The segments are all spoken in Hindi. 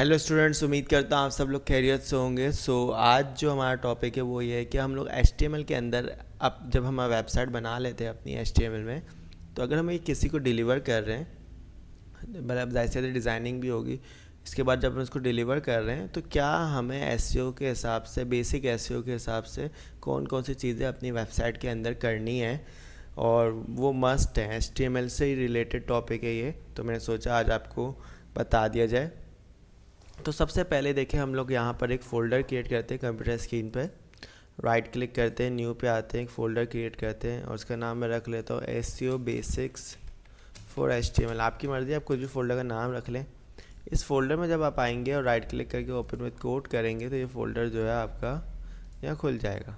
हेलो स्टूडेंट्स, उम्मीद करता हूँ आप सब लोग खैरियत से होंगे। आज जो हमारा टॉपिक है वो ये है कि हम लोग HTML के अंदर अब जब हम वेबसाइट बना लेते हैं अपनी HTML में, तो अगर हम ये किसी को डिलीवर कर रहे हैं, मतलब जैसे डिज़ाइनिंग भी होगी, इसके बाद जब हम उसको डिलीवर कर रहे हैं तो क्या हमें एसईओ के हिसाब से, बेसिक एसईओ के हिसाब से कौन कौन सी चीज़ें अपनी वेबसाइट के अंदर करनी है, और वो मस्ट है। HTML से ही रिलेटेड टॉपिक है ये, तो मैंने सोचा आज आपको बता दिया जाए। तो सबसे पहले देखें, हम लोग यहाँ पर एक फ़ोल्डर क्रिएट करते हैं कंप्यूटर स्क्रीन पर। राइट क्लिक करते हैं, न्यू पे आते हैं, एक फ़ोल्डर क्रिएट करते हैं और उसका नाम मैं रख लेता हूँ SEO बेसिक्स फॉर HTML। आपकी मर्ज़ी, आप कुछ भी फ़ोल्डर का नाम रख लें। इस फोल्डर में जब आप आएंगे और राइट क्लिक करके ओपन विद कोड करेंगे तो ये फ़ोल्डर जो है आपका यहाँ खुल जाएगा।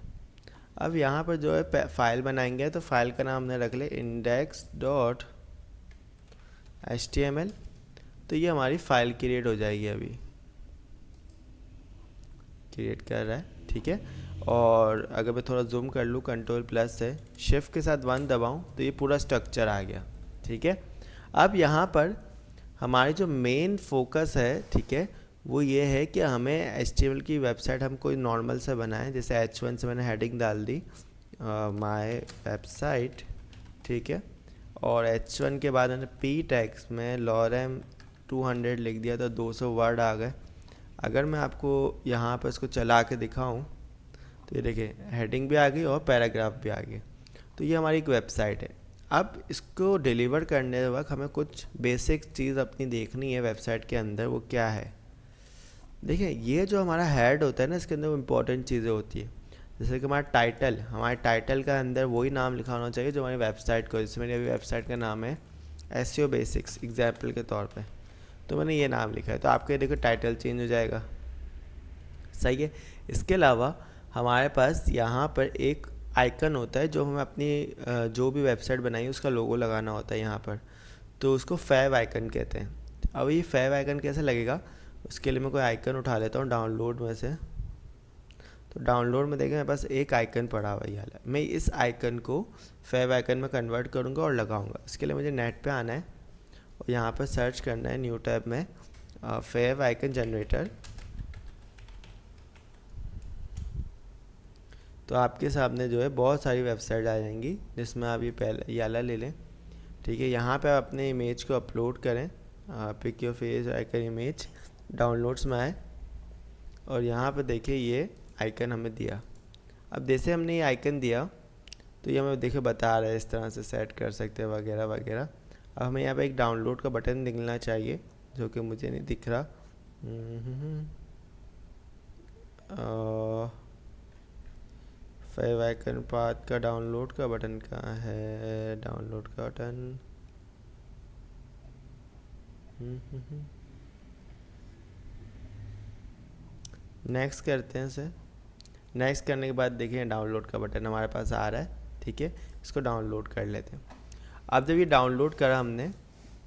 अब यहाँ पर जो है फ़ाइल बनाएंगे, तो फाइल का नाम हमने रख ले index.html। तो ये हमारी फ़ाइल क्रिएट हो जाएगी, अभी क्रिएट कर रहा है, ठीक है। और अगर मैं थोड़ा जूम कर लूँ Ctrl+ से, शिफ्ट के साथ 1 दबाऊँ तो ये पूरा स्ट्रक्चर आ गया, ठीक है। अब यहाँ पर हमारी जो मेन फोकस है, ठीक है, वो ये है कि हमें HTML की वेबसाइट हम कोई नॉर्मल से बनाएं। जैसे H1 से मैंने हेडिंग डाल दी माय वेबसाइट, ठीक है। और H1 के बाद मैंने P टैग्स में लॉरेम 200 लिख दिया तो 200 वर्ड आ गए। अगर मैं आपको यहाँ पर इसको चला के दिखाऊं तो ये देखिए, हेडिंग भी आ गई और पैराग्राफ भी आ गई। तो ये हमारी एक वेबसाइट है। अब इसको डिलीवर करने वक्त हमें कुछ बेसिक चीज़ अपनी देखनी है वेबसाइट के अंदर। वो क्या है? देखिए, ये जो हमारा हेड होता है ना, इसके अंदर वो इम्पोर्टेंट चीज़ें होती है। जैसे कि हमारे टाइटल का अंदर वही नाम लिखा होना चाहिए जो हमारी वेबसाइट को। जैसे मेरी अभी वेबसाइट का नाम है SEO बेसिक्स, एग्जाम्पल के तौर पे, तो मैंने ये नाम लिखा है, तो आपके देखो टाइटल चेंज हो जाएगा, सही है। इसके अलावा हमारे पास यहाँ पर एक आइकन होता है जो हमें अपनी जो भी वेबसाइट बनाई है उसका लोगो लगाना होता है यहाँ पर, तो उसको फैव आइकन कहते हैं। अब ये फैव आइकन कैसे लगेगा, उसके लिए मैं कोई आइकन उठा लेता हूँ डाउनलोड में से। तो डाउनलोड में देखें मेरे पास एक आइकन पड़ा हुआ है, मैं इस आइकन को फैव आइकन में कन्वर्ट करूँगा और लगाऊंगा। इसके लिए मुझे नेट पे आना है और यहाँ पर सर्च करना है न्यू टैब में फैव आइकन जनरेटर। तो आपके सामने जो है बहुत सारी वेबसाइट आ जाएंगी जिसमें आप ये पहले ये वाला ले लें, ठीक है। यहाँ पे आप अपने इमेज को अपलोड करें, pick your face icon image, downloads में आए और यहाँ पे देखिए ये आइकन हमें दिया। अब जैसे हमने ये आइकन दिया तो ये हमें देखिए बता रहा है इस तरह से सेट कर सकते हैं वगैरह वगैरह। अब हमें यहाँ पे एक डाउनलोड का बटन दिखना चाहिए जो कि मुझे नहीं दिख रहा। फाइव आइकन पाथ का डाउनलोड का बटन कहाँ है? डाउनलोड का बटन, नेक्स्ट करते हैं इसे। नेक्स्ट करने के बाद देखिए डाउनलोड का बटन हमारे पास आ रहा है, ठीक है। इसको डाउनलोड कर लेते हैं। अब जब ये डाउनलोड करा हमने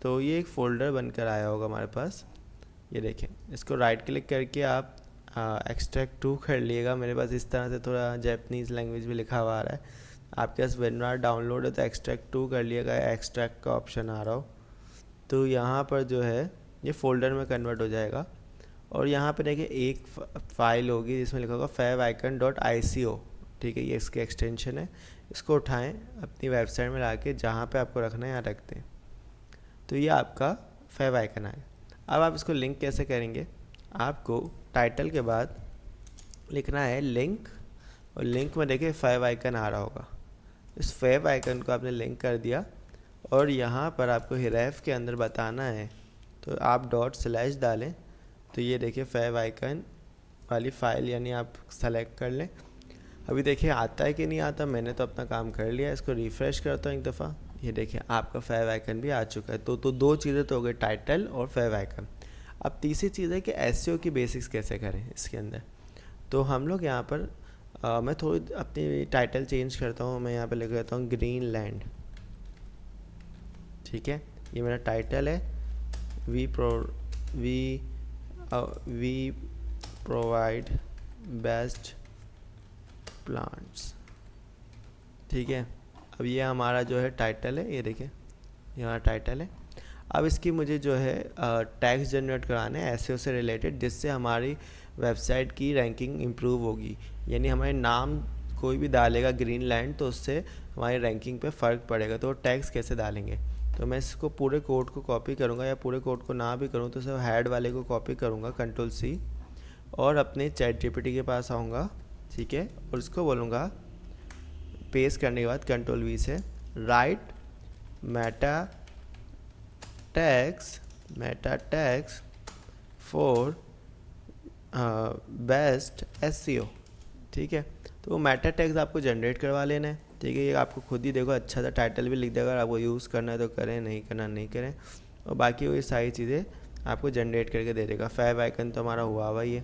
तो ये एक फ़ोल्डर बनकर आया होगा हमारे पास। ये देखें, इसको राइट क्लिक करके आप एक्सट्रैक्ट टू कर लिएगा। मेरे पास इस तरह से थोड़ा जैपनीज़ लैंग्वेज भी लिखा हुआ आ रहा है। आपके पास वेनरार डाउनलोड है तो एक्सट्रैक्ट टू कर लिएगा, एक्सट्रैक्ट का ऑप्शन आ रहा हो तो यहाँ पर जो है ये फ़ोल्डर में कन्वर्ट हो जाएगा। और यहाँ पे देखिए एक फ़ाइल होगी जिसमें लिखा होगा faviicon.ico, ठीक है, ये इसके एक्सटेंशन है। इसको उठाएं, अपनी वेबसाइट में ला के जहाँ पे आपको रखना है यहाँ रख दें, तो ये आपका फैव आइकन आए। अब आप इसको लिंक कैसे करेंगे? आपको टाइटल के बाद लिखना है लिंक, और लिंक में देखिए फैव आइकन आ रहा होगा। इस फैव आइकन को आपने लिंक कर दिया और यहाँ पर आपको हिरैफ के अंदर बताना है, तो आप डॉट / डालें तो ये देखिए फैव आइकन वाली फ़ाइल यानी आप सेलेक्ट कर लें। अभी देखिए आता है कि नहीं आता, मैंने तो अपना काम कर लिया। इसको रिफ़्रेश करता हूँ एक दफ़ा, ये देखिए आपका फैव आइकन भी आ चुका है। तो दो चीज़ें तो हो गई, टाइटल और फैव आइकन। अब तीसरी चीज़ है कि एसईओ की बेसिक्स कैसे करें इसके अंदर। तो हम लोग यहाँ पर मैं थोड़ी अपनी टाइटल चेंज करता हूँ। मैं यहाँ पर लिख देता हूँ ग्रीनलैंड, ठीक है, ये मेरा टाइटल है। वी प्रोवाइड बेस्ट प्लांट्स, ठीक है। अब ये हमारा जो है टाइटल है, ये देखिए यहाँ टाइटल है। अब इसकी मुझे जो है टैग्स जनरेट कराने हैं एसईओ से रिलेटेड, जिससे हमारी वेबसाइट की रैंकिंग इम्प्रूव होगी। यानी हमारे नाम कोई भी डालेगा ग्रीनलैंड तो उससे हमारी रैंकिंग पे फ़र्क पड़ेगा। तो टैग्स कैसे डालेंगे, तो मैं इसको पूरे कोड को कॉपी करूँगा, या पूरे कोड को ना भी करूँ तो सिर्फ हेड वाले को कॉपी करूँगा Ctrl+C, और अपने ChatGPT के पास आऊँगा, ठीक है, और इसको बोलूँगा पेस्ट करने के बाद Ctrl+V से right Meta tags for best SEO, ठीक है। तो वो मेटा टैग्स आपको जनरेट करवा लेना है, ठीक है। ये आपको खुद ही देखो अच्छा सा टाइटल भी लिख देगा, अगर आपको यूज़ करना है तो करें, नहीं करना नहीं करें, और बाकी वो ये सारी चीज़ें आपको जनरेट करके दे देगा। फैब आइकन तो हमारा हुआ ही है,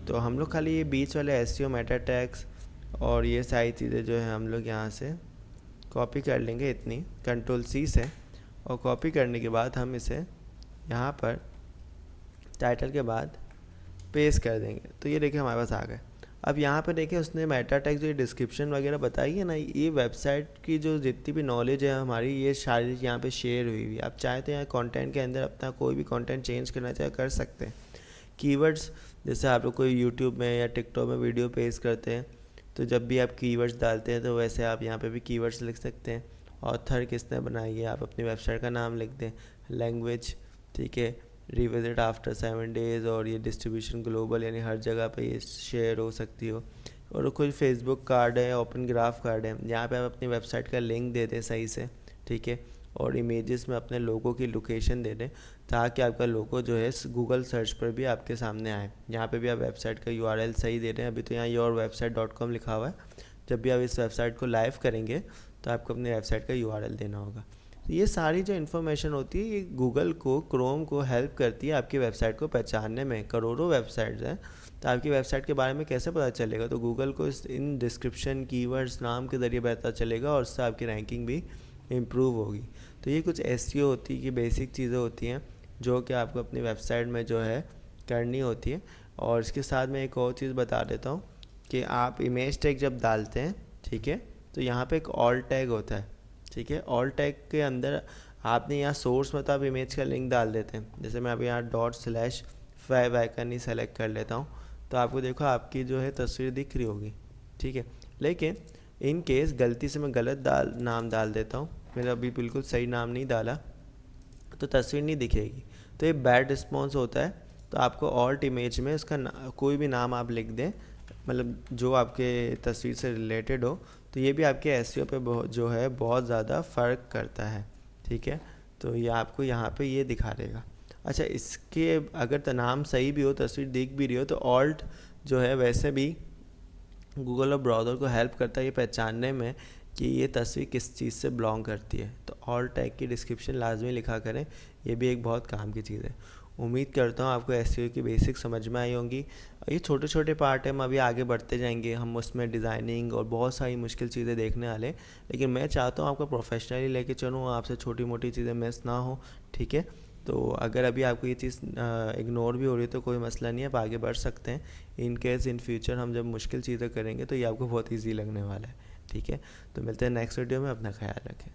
तो हम लोग खाली ये बीच वाले एसईओ मेटा टैग्स और ये सारी चीज़ें जो है हम लोग यहाँ से कॉपी कर लेंगे इतनी Ctrl+C से, और कॉपी करने के बाद हम इसे यहाँ पर टाइटल के बाद पेस्ट कर देंगे। तो ये देखिए हमारे पास आ गए। अब यहाँ पे देखिए उसने मेटा टैग जो डिस्क्रिप्शन वगैरह बताई है ना, ये वेबसाइट की जो जितनी भी नॉलेज है हमारी, ये सारी यहाँ पे शेयर हुई हुई। आप चाहे तो यहाँ कंटेंट के अंदर अपना कोई भी कंटेंट चेंज करना चाहे कर सकते हैं। कीवर्ड्स, जैसे आप लोग कोई यूट्यूब में या टिकटॉक में वीडियो पेस्ट करते हैं, तो जब भी आप कीवर्ड्स डालते हैं तो वैसे आप यहाँ पे भी कीवर्ड्स लिख सकते हैं। ऑथर किसने बनाई है, आप अपनी वेबसाइट का नाम लिख दें। लैंग्वेज, ठीक है, रिविजिट आफ्टर 7 डेज़, और ये डिस्ट्रीब्यूशन ग्लोबल, यानी हर जगह पे ये शेयर हो सकती हो। और कोई फेसबुक कार्ड है, ओपन ग्राफ कार्ड है, यहाँ पे आप अपनी वेबसाइट का लिंक दे दें सही से, ठीक है। और इमेजेस में अपने लोगों की लोकेशन दे दें, ताकि आपका लोगो जो है गूगल सर्च पर भी आपके सामने आए। यहाँ पे भी आप वेबसाइट का यूआरएल सही दे रहे हैं। अभी तो यहाँ yourwebsite.com लिखा हुआ है, जब भी आप इस वेबसाइट को लाइव करेंगे तो आपको अपनी वेबसाइट का यूआरएल देना होगा। तो ये सारी जो इन्फॉर्मेशन होती है ये गूगल को, क्रोम को हेल्प करती है आपकी वेबसाइट को पहचानने में। करोड़ों वेबसाइट्स हैं, तो आपकी वेबसाइट के बारे में कैसे पता चलेगा, तो गूगल को इन डिस्क्रिप्शन, कीवर्ड्स, नाम के ज़रिए पता चलेगा, और उससे आपकी रैंकिंग भी इम्प्रूव होगी। तो ये कुछ एसईओ होती है कि बेसिक चीज़ें होती हैं जो कि आपको अपनी वेबसाइट में जो है करनी होती है। और इसके साथ मैं एक और चीज़ बता देता हूँ कि आप इमेज टैग जब डालते हैं, ठीक है, तो यहाँ पे एक ऑल टैग होता है, ठीक है। ऑल टैग के अंदर आपने यहाँ सोर्स में तो आप इमेज का लिंक डाल देते हैं। जैसे मैं अभी यहाँ ./5 आइकन ही सेलेक्ट कर लेता हूँ, तो आपको देखो आपकी जो है तस्वीर दिख रही होगी, ठीक है। लेकिन इन केस गलती से मैं गलत नाम डाल देता हूँ, मैंने अभी बिल्कुल सही नाम नहीं डाला, तो तस्वीर नहीं दिखेगी। तो ये बैड रिस्पॉन्स होता है। तो आपको ऑल्ट इमेज में उसका कोई भी नाम आप लिख दें, मतलब जो आपके तस्वीर से रिलेटेड हो, तो ये भी आपके एसईओ पे जो है बहुत ज़्यादा फ़र्क करता है, ठीक है। तो ये आपको यहाँ पे ये दिखा देगा। अच्छा, इसके अगर नाम सही भी हो, तस्वीर दिख भी रही हो, तो ऑल्ट जो है वैसे भी गूगल और ब्राउज़र को हेल्प करता है ये पहचानने में कि ये तस्वीर किस चीज़ से बिलोंग करती है। तो ऑल टैग की डिस्क्रिप्शन लाजमी लिखा करें, ये भी एक बहुत काम की चीज़ है। उम्मीद करता हूँ आपको एसईओ की बेसिक समझ में आई होंगी। ये छोटे छोटे पार्ट है, हम अभी आगे बढ़ते जाएंगे, हम उसमें डिज़ाइनिंग और बहुत सारी मुश्किल चीज़ें देखने वाले, लेकिन मैं चाहता हूँ आपको प्रोफेशनली लेके चलूँ, आपसे छोटी मोटी चीज़ें मिस ना हो, ठीक है। तो अगर अभी आपको ये चीज़ इग्नोर भी हो रही है तो कोई मसला नहीं है, आप आगे बढ़ सकते हैं। इन केस इन फ्यूचर हम जब मुश्किल चीज़ें करेंगे तो ये आपको बहुत ईजी लगने वाला है, ठीक है। तो मिलते हैं नेक्स्ट वीडियो में, अपना ख्याल रखें।